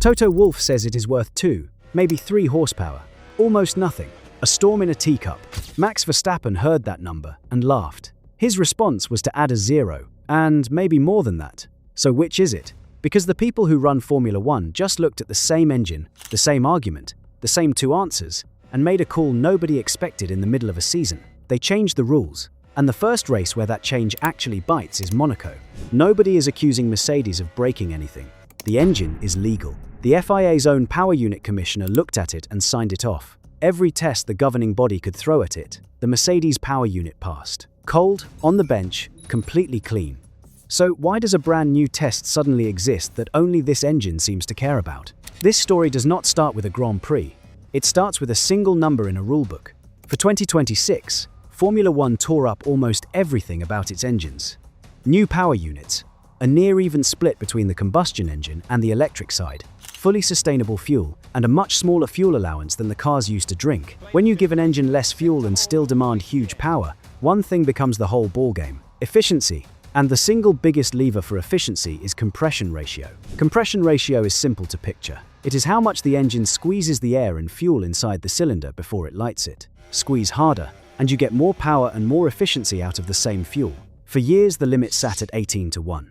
Toto Wolff says it is worth 2, maybe 3 horsepower. Almost nothing. A storm in a teacup. Max Verstappen heard that number and laughed. His response was to add a 0, and maybe more than that. So which is it? Because the people who run Formula 1 just looked at the same engine, the same argument, the same 2 answers, and made a call nobody expected in the middle of a season. They changed the rules. And the first race where that change actually bites is Monaco. Nobody is accusing Mercedes of breaking anything. The engine is legal. The FIA's own power unit commissioner looked at it and signed it off. Every test the governing body could throw at it, the Mercedes power unit passed. Cold, on the bench, completely clean. So why does a brand new test suddenly exist that only this engine seems to care about? This story does not start with a Grand Prix. It starts with a single number in a rulebook. For 2026, Formula 1 tore up almost everything about its engines. New power units, a near-even split between the combustion engine and the electric side, fully sustainable fuel, and a much smaller fuel allowance than the cars used to drink. When you give an engine less fuel and still demand huge power, one thing becomes the whole ballgame: efficiency. And the single biggest lever for efficiency is compression ratio. Compression ratio is simple to picture. It is how much the engine squeezes the air and fuel inside the cylinder before it lights it. Squeeze harder, and you get more power and more efficiency out of the same fuel. For years, the limit sat at 18-1.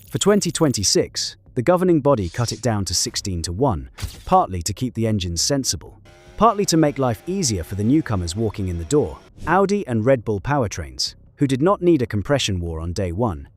For 2026, the governing body cut it down to 16-1, partly to keep the engines sensible, partly to make life easier for the newcomers walking in the door, Audi and Red Bull powertrains, who did not need a compression war on day one.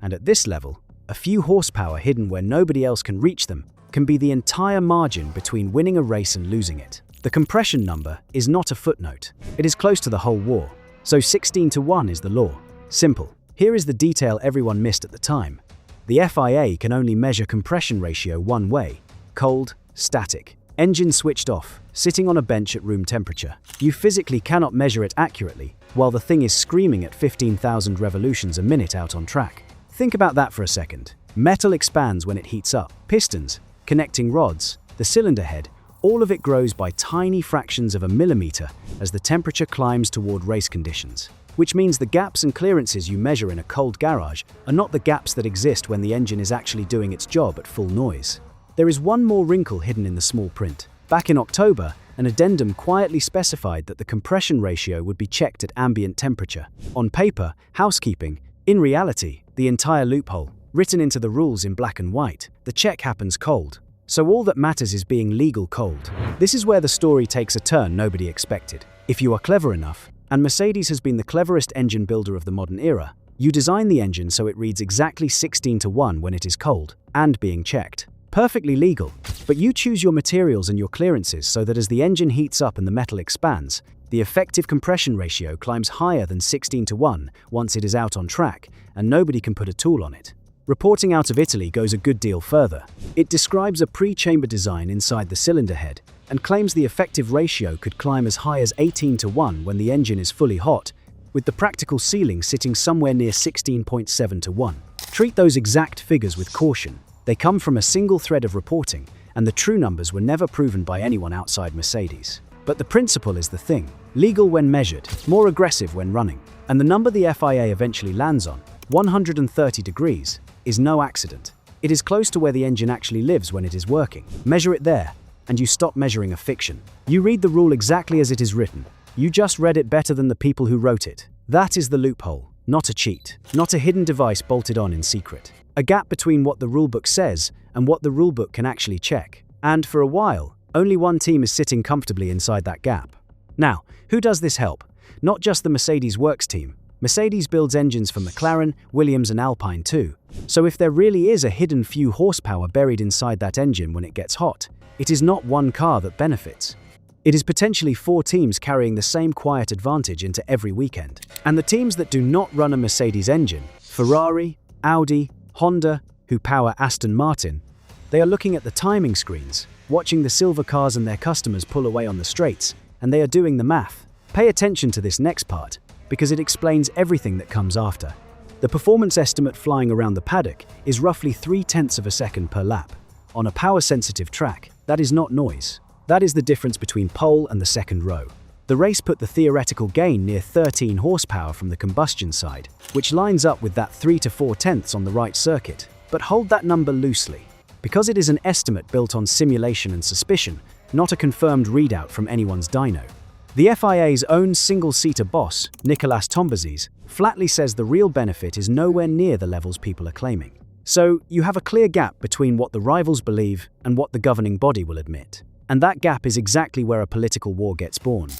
And at this level, a few horsepower hidden where nobody else can reach them can be the entire margin between winning a race and losing it. The compression number is not a footnote. It is close to the whole war. So 16-1 is the law. Simple. Here is the detail everyone missed at the time. The FIA can only measure compression ratio one way: cold, static. Engine switched off, sitting on a bench at room temperature. You physically cannot measure it accurately while the thing is screaming at 15,000 revolutions a minute out on track. Think about that for a second. Metal expands when it heats up. Pistons, connecting rods, the cylinder head, all of it grows by tiny fractions of a millimeter as the temperature climbs toward race conditions. Which means the gaps and clearances you measure in a cold garage are not the gaps that exist when the engine is actually doing its job at full noise. There is one more wrinkle hidden in the small print. Back in October, an addendum quietly specified that the compression ratio would be checked at ambient temperature. On paper, housekeeping. In reality, the entire loophole. Written into the rules in black and white, the check happens cold. So all that matters is being legal cold. This is where the story takes a turn nobody expected. If you are clever enough, and Mercedes has been the cleverest engine builder of the modern era, you design the engine so it reads exactly 16-1 when it is cold, and being checked. Perfectly legal, but you choose your materials and your clearances so that as the engine heats up and the metal expands, the effective compression ratio climbs higher than 16-1 once it is out on track, and nobody can put a tool on it. Reporting out of Italy goes a good deal further. It describes a pre-chamber design inside the cylinder head and claims the effective ratio could climb as high as 18-1 when the engine is fully hot, with the practical ceiling sitting somewhere near 16.7-1. Treat those exact figures with caution. They come from a single thread of reporting, and the true numbers were never proven by anyone outside Mercedes. But the principle is the thing: legal when measured, more aggressive when running. And the number the FIA eventually lands on, 130 degrees, is no accident. It is close to where the engine actually lives when it is working. Measure it there, and you stop measuring a fiction. You read the rule exactly as it is written. You just read it better than the people who wrote it. That is the loophole, not a cheat, not a hidden device bolted on in secret. A gap between what the rulebook says and what the rulebook can actually check. And for a while, only one team is sitting comfortably inside that gap. Now, who does this help? Not just the Mercedes Works team. Mercedes builds engines for McLaren, Williams and Alpine too. So if there really is a hidden few horsepower buried inside that engine when it gets hot, it is not one car that benefits. It is potentially 4 teams carrying the same quiet advantage into every weekend. And the teams that do not run a Mercedes engine, Ferrari, Audi, Honda, who power Aston Martin, they are looking at the timing screens, watching the silver cars and their customers pull away on the straights, and they are doing the math. Pay attention to this next part, because it explains everything that comes after. The performance estimate flying around the paddock is roughly 0.3 of a second per lap. On a power-sensitive track, that is not noise. That is the difference between pole and the second row. The race put the theoretical gain near 13 horsepower from the combustion side, which lines up with that 3 to 4 tenths on the right circuit. But hold that number loosely. because it is an estimate built on simulation and suspicion, not a confirmed readout from anyone's dyno. The FIA's own single-seater boss, Nicolas Tombazis, flatly says the real benefit is nowhere near the levels people are claiming. So, you have a clear gap between what the rivals believe and what the governing body will admit. And that gap is exactly where a political war gets born.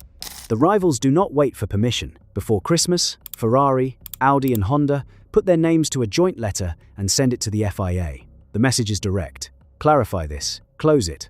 The rivals do not wait for permission. Before Christmas, Ferrari, Audi and Honda put their names to a joint letter and send it to the FIA. The message is direct. Clarify this, close it.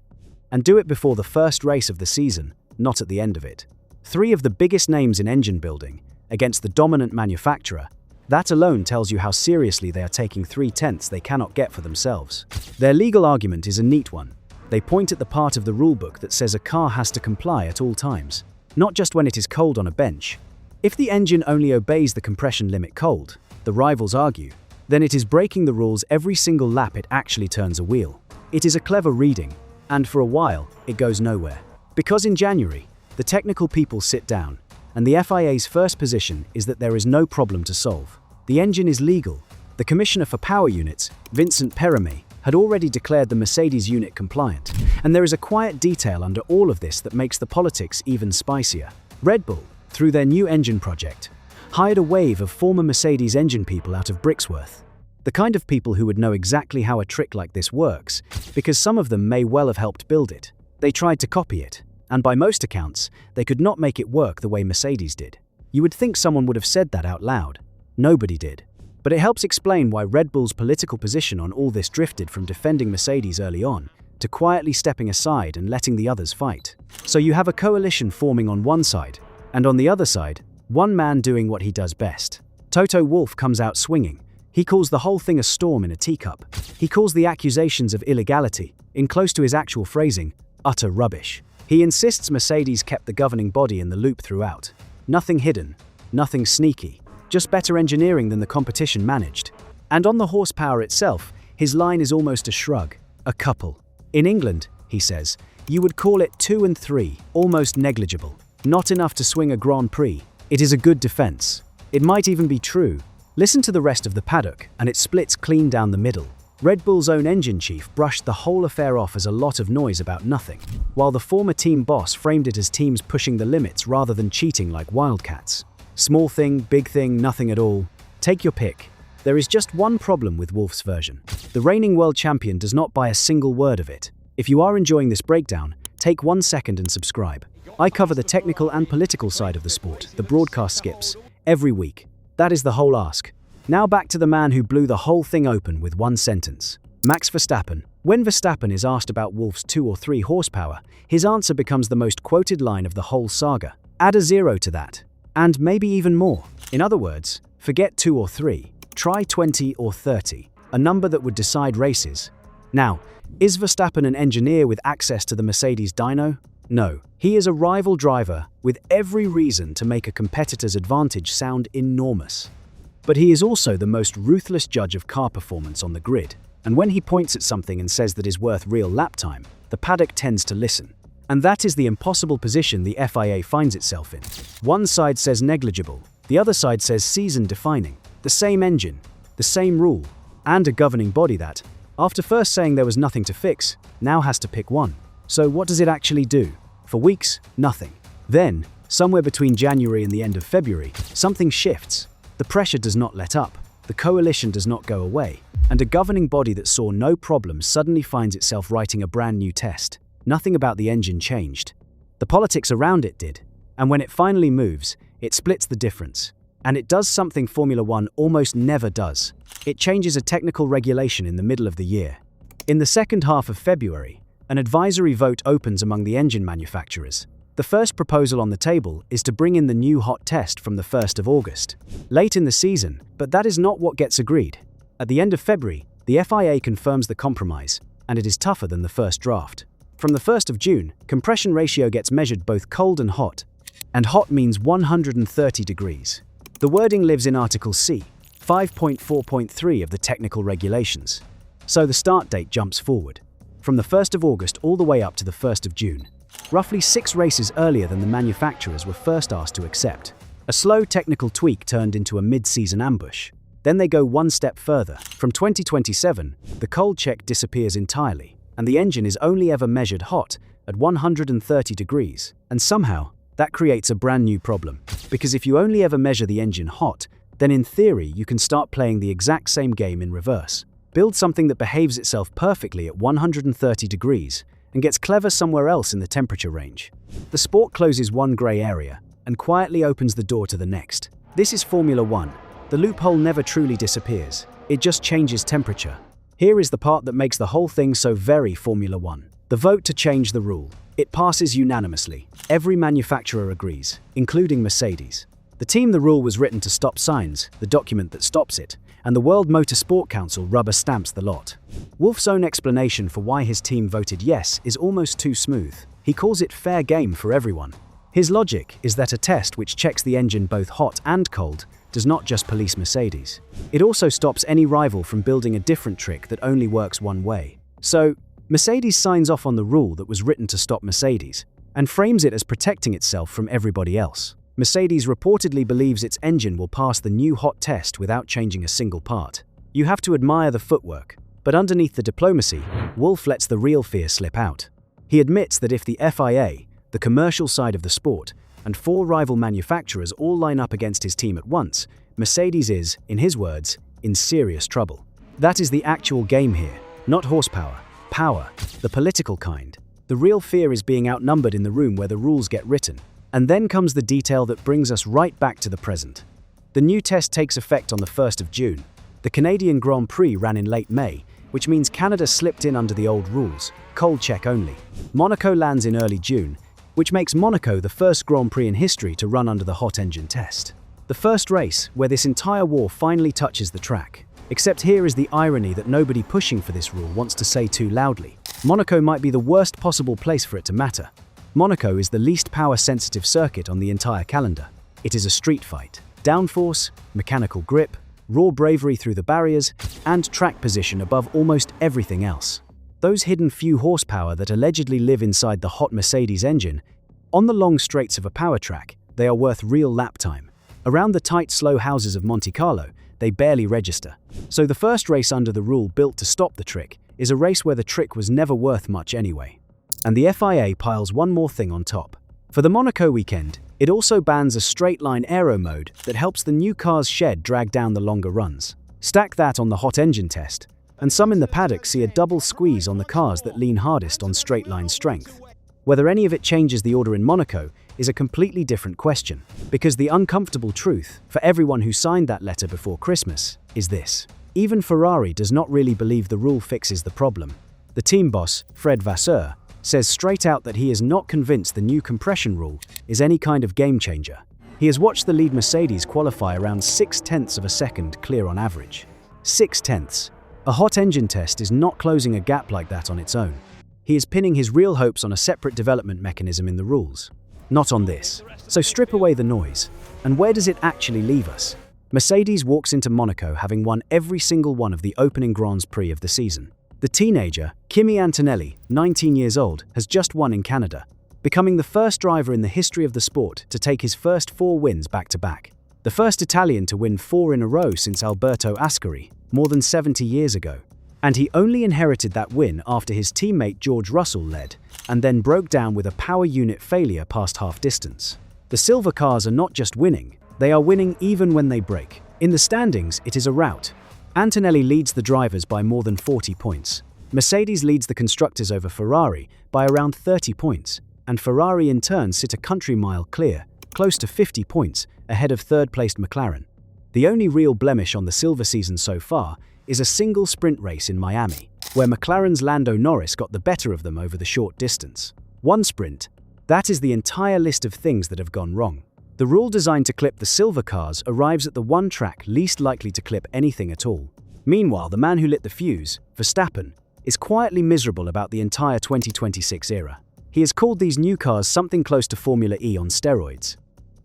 And do it before the first race of the season, not at the end of it. 3 of the biggest names in engine building, against the dominant manufacturer, that alone tells you how seriously they are taking 3/10 they cannot get for themselves. Their legal argument is a neat one. They point at the part of the rulebook that says a car has to comply at all times, not just when it is cold on a bench. If the engine only obeys the compression limit cold, the rivals argue, then it is breaking the rules every single lap it actually turns a wheel. It is a clever reading, and for a while, it goes nowhere. Because in January, the technical people sit down, and the FIA's first position is that there is no problem to solve. The engine is legal. The Commissioner for Power Units, Vincent Perrone, had already declared the Mercedes unit compliant, and there is a quiet detail under all of this that makes the politics even spicier. Red Bull, through their new engine project, hired a wave of former Mercedes engine people out of Brixworth. The kind of people who would know exactly how a trick like this works, because some of them may well have helped build it. They tried to copy it, and by most accounts, they could not make it work the way Mercedes did. You would think someone would have said that out loud. Nobody did. But it helps explain why Red Bull's political position on all this drifted from defending Mercedes early on, to quietly stepping aside and letting the others fight. So you have a coalition forming on one side, and on the other side, one man doing what he does best. Toto Wolff comes out swinging. He calls the whole thing a storm in a teacup. He calls the accusations of illegality, in close to his actual phrasing, utter rubbish. He insists Mercedes kept the governing body in the loop throughout. Nothing hidden, nothing sneaky, just better engineering than the competition managed. And on the horsepower itself, his line is almost a shrug, a couple. In England, he says, you would call it 2 and 3, almost negligible. Not enough to swing a Grand Prix. It is a good defense. It might even be true. Listen to the rest of the paddock, and it splits clean down the middle. Red Bull's own engine chief brushed the whole affair off as a lot of noise about nothing, while the former team boss framed it as teams pushing the limits rather than cheating like wildcats. Small thing, big thing, nothing at all. Take your pick. There is just one problem with Wolff's version. The reigning world champion does not buy a single word of it. If you are enjoying this breakdown, take 1 second and subscribe. I cover the technical and political side of the sport, the broadcast skips, every week. That is the whole ask. Now back to the man who blew the whole thing open with one sentence. Max Verstappen. When Verstappen is asked about Wolff's 2 or 3 horsepower, his answer becomes the most quoted line of the whole saga. Add a 0 to that. And maybe even more. In other words, forget 2 or 3. Try 20 or 30. A number that would decide races. Now, is Verstappen an engineer with access to the Mercedes dyno? No. He is a rival driver with every reason to make a competitor's advantage sound enormous. But he is also the most ruthless judge of car performance on the grid. And when he points at something and says that is worth real lap time, the paddock tends to listen. And that is the impossible position the FIA finds itself in. One side says negligible, the other side says season-defining. The same engine, the same rule, and a governing body that, after first saying there was nothing to fix, now has to pick one. So what does it actually do? For weeks, nothing. Then, somewhere between January and the end of February, something shifts. The pressure does not let up, the coalition does not go away, and a governing body that saw no problem suddenly finds itself writing a brand new test. Nothing about the engine changed. The politics around it did, and when it finally moves, it splits the difference. And it does something Formula One almost never does. It changes a technical regulation in the middle of the year. In the second half of February, an advisory vote opens among the engine manufacturers. The first proposal on the table is to bring in the new hot test from the 1st of August. Late in the season, but that is not what gets agreed. At the end of February, the FIA confirms the compromise, and it is tougher than the first draft. From the 1st of June, compression ratio gets measured both cold and hot means 130 degrees. The wording lives in Article C, 5.4.3 of the technical regulations. So the start date jumps forward, from the 1st of August all the way up to the 1st of June. Roughly 6 races earlier than the manufacturers were first asked to accept. A slow technical tweak turned into a mid-season ambush. Then they go one step further. From 2027, the cold check disappears entirely, and the engine is only ever measured hot at 130 degrees. And somehow, that creates a brand new problem. Because if you only ever measure the engine hot, then in theory you can start playing the exact same game in reverse. Build something that behaves itself perfectly at 130 degrees and gets clever somewhere else in the temperature range. The sport closes one grey area and quietly opens the door to the next. This is Formula One. The loophole never truly disappears. It just changes temperature. Here is the part that makes the whole thing so very Formula One. The vote to change the rule. It passes unanimously. Every manufacturer agrees, including Mercedes. The team the rule was written to stop signs, the document that stops it, and the World Motorsport Council rubber stamps the lot. Wolff's own explanation for why his team voted yes is almost too smooth. He calls it fair game for everyone. His logic is that a test which checks the engine both hot and cold does not just police Mercedes. It also stops any rival from building a different trick that only works one way. So, Mercedes signs off on the rule that was written to stop Mercedes, and frames it as protecting itself from everybody else. Mercedes reportedly believes its engine will pass the new hot test without changing a single part. You have to admire the footwork, but underneath the diplomacy, Wolff lets the real fear slip out. He admits that if the FIA, the commercial side of the sport, and 4 rival manufacturers all line up against his team at once, Mercedes is, in his words, in serious trouble. That is the actual game here, not horsepower. Power, the political kind. The real fear is being outnumbered in the room where the rules get written. And then comes the detail that brings us right back to the present. The new test takes effect on the 1st of June. The Canadian Grand Prix ran in late May, which means Canada slipped in under the old rules, cold check only. Monaco lands in early June, which makes Monaco the first Grand Prix in history to run under the hot engine test. The first race where this entire war finally touches the track. Except here is the irony that nobody pushing for this rule wants to say too loudly. Monaco might be the worst possible place for it to matter. Monaco is the least power-sensitive circuit on the entire calendar. It is a street fight. Downforce, mechanical grip, raw bravery through the barriers, and track position above almost everything else. Those hidden few horsepower that allegedly live inside the hot Mercedes engine, on the long straights of a power track, they are worth real lap time. Around the tight, slow houses of Monte Carlo, they barely register. So the first race under the rule built to stop the trick is a race where the trick was never worth much anyway. And the FIA piles one more thing on top. For the Monaco weekend, it also bans a straight-line aero mode that helps the new car's shed drag down the longer runs. Stack that on the hot engine test, and some in the paddock see a double squeeze on the cars that lean hardest on straight-line strength. Whether any of it changes the order in Monaco is a completely different question, because the uncomfortable truth, for everyone who signed that letter before Christmas, is this. Even Ferrari does not really believe the rule fixes the problem. The team boss, Fred Vasseur, says straight out that he is not convinced the new compression rule is any kind of game changer. He has watched the lead Mercedes qualify around 0.6 of a second clear on average. 0.6. A hot engine test is not closing a gap like that on its own. He is pinning his real hopes on a separate development mechanism in the rules. Not on this. So strip away the noise. And where does it actually leave us? Mercedes walks into Monaco having won every single one of the opening Grands Prix of the season. The teenager, Kimi Antonelli, 19 years old, has just won in Canada, becoming the first driver in the history of the sport to take his first 4 wins back-to-back. The first Italian to win 4 in a row since Alberto Ascari, more than 70 years ago. And he only inherited that win after his teammate George Russell led, and then broke down with a power unit failure past half distance. The silver cars are not just winning, they are winning even when they break. In the standings, it is a rout. Antonelli leads the drivers by more than 40 points. Mercedes leads the constructors over Ferrari by around 30 points, and Ferrari in turn sit a country mile clear, close to 50 points, ahead of third-placed McLaren. The only real blemish on the silver season so far is a single sprint race in Miami, where McLaren's Lando Norris got the better of them over the short distance. One sprint. That is the entire list of things that have gone wrong. The rule designed to clip the silver cars arrives at the one track least likely to clip anything at all. Meanwhile, the man who lit the fuse, Verstappen, is quietly miserable about the entire 2026 era. He has called these new cars something close to Formula E on steroids.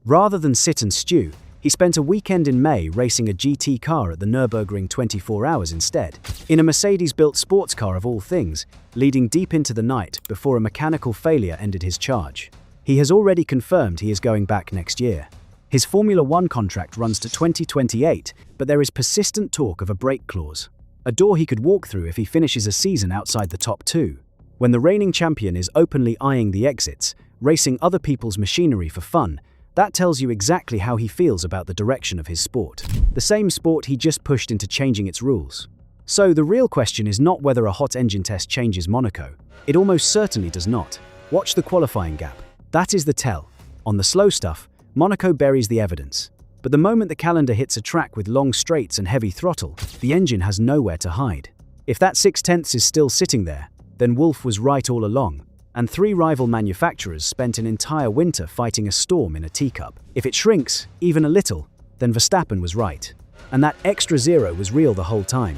Rather than sit and stew, he spent a weekend in May racing a GT car at the Nürburgring 24 hours instead, in a Mercedes-built sports car of all things, leading deep into the night before a mechanical failure ended his charge. He has already confirmed he is going back next year. His Formula One contract runs to 2028, but there is persistent talk of a break clause, a door he could walk through if he finishes a season outside the top two. When the reigning champion is openly eyeing the exits, racing other people's machinery for fun, that tells you exactly how he feels about the direction of his sport. The same sport he just pushed into changing its rules. So the real question is not whether a hot engine test changes Monaco. It almost certainly does not. Watch the qualifying gap. That is the tell. On the slow stuff, Monaco buries the evidence. But the moment the calendar hits a track with long straights and heavy throttle, the engine has nowhere to hide. If that 0.6 is still sitting there, then Wolff was right all along, and three rival manufacturers spent an entire winter fighting a storm in a teacup. If it shrinks, even a little, then Verstappen was right. And that extra zero was real the whole time.